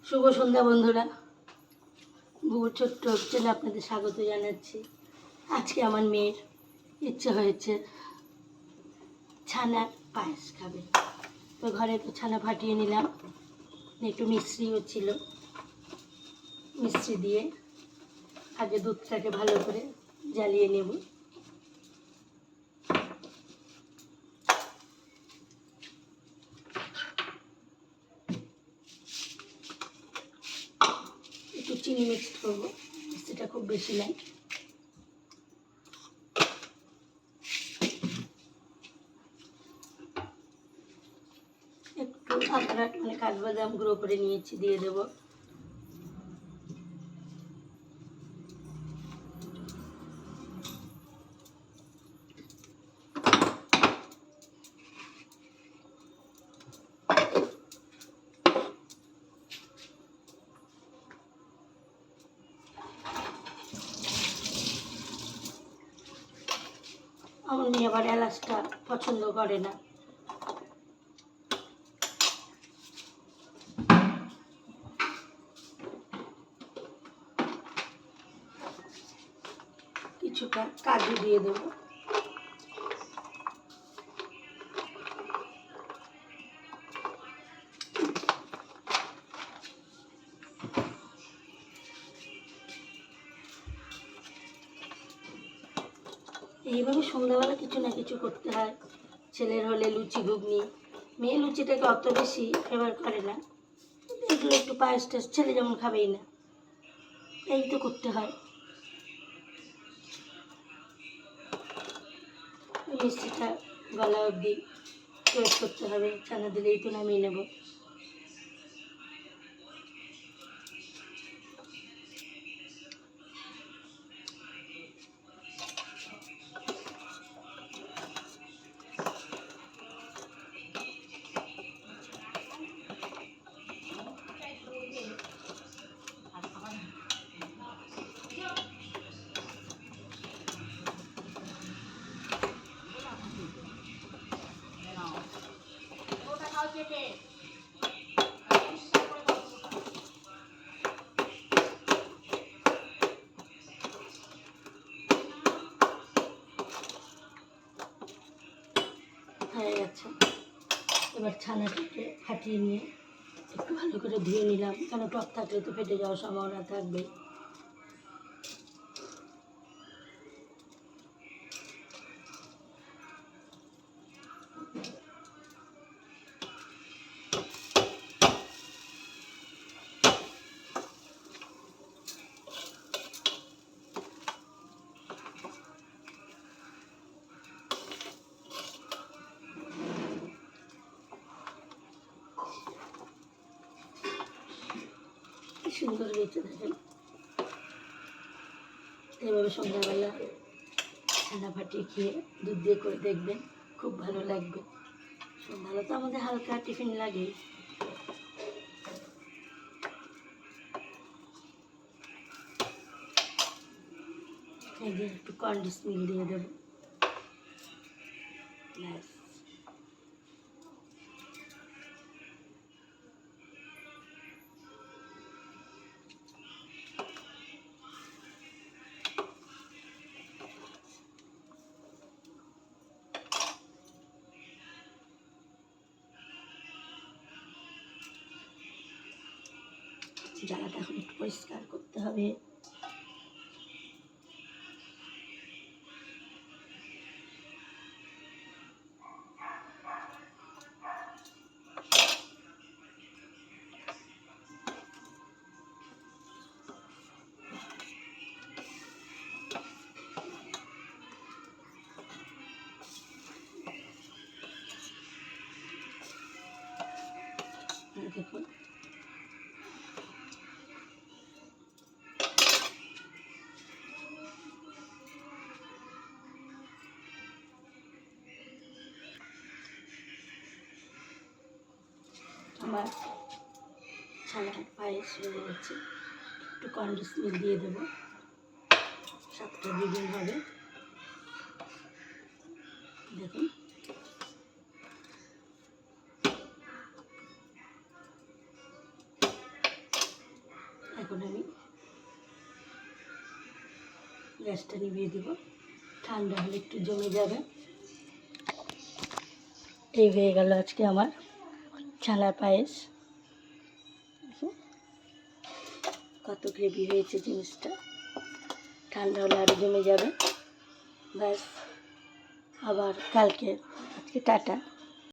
শুভ সন্ধ্যা বন্ধুরা, বুবুর ছোট্ট চ্যানেলে আপনাদের স্বাগত জানাচ্ছি। আজকে আমার মেয়ের ইচ্ছে হয়েছে ছানার পায়েস খাবে। তো ঘরে তো ছানা ফাটিয়ে নিলাম, একটু মিশ্রিও ছিল। মিশ্রি দিয়ে আগে দুধটাকে ভালো করে জ্বালিয়ে নেব। একটু চিনি মিক্সড করবো, মিষ্টিটা খুব বেশি নাই। একটু আখরোট কাঠবাদাম গুঁড়ো করে নিয়েছি, দিয়ে দেবো। আমার মেয়ে আবার এলাচটা পছন্দ করে না। কিছুটা কাজু দিয়ে দেবো। এইভাবে সন্ধ্যাবেলা কিছু না কিছু করতে হয়। ছেলের হলে লুচি ঘুগনি, মেয়ে লুচিটাকে অত বেশি ফেভার করে না। এগুলো একটু পায়েস টায়েস, ছেলে যেমন খাবেই না, এই তো করতে হয়। মিষ্টিটা গলা অবধি ওয়েট করতে হবে, ছানা দিলেই তো নামিয়ে নেব। হয়ে গেছে। এবার ছানাটাকে ফাটিয়ে নিয়ে একটু ভালো করে ধুয়ে নিলাম, কেন টক থাকলে তো ফেটে যাওয়ার সম্ভাবনা থাকবে। সুন্দর হয়েছে দেখেন। এইভাবে সন্ধ্যাবেলা ছানা ফাটিয়ে খেয়ে দুধ দিয়ে করে দেখবেন, খুব ভালো লাগবে। সন্ধ্যাবেলা তো আমাদের হালকা টিফিন লাগে। এই যে একটু কন্ডেন্স মিল্ক দিয়ে দেবো, ব্যাস। জ্বালাটা এখন একটু পরিষ্কার করতে হবে। দেখুন, আমার ছানার পায়েস হয়ে গেছে। একটু কন্ডেন্স মিল্ক দিয়ে দেবো, স্বাদটা দ্বিগুণ হবে। দেখুন, এখন আমি গ্যাসটা নিভিয়ে দিব, ঠান্ডা হলে একটু জমে যাবে। এই হয়ে গেল আজকে আমার ছানার পায়েস। কত গ্রেভি হয়েছে জিনিসটা, ঠান্ডা হলে আরও জমে যাবে। ব্যাস, আবার কালকে। আজকে টাটা।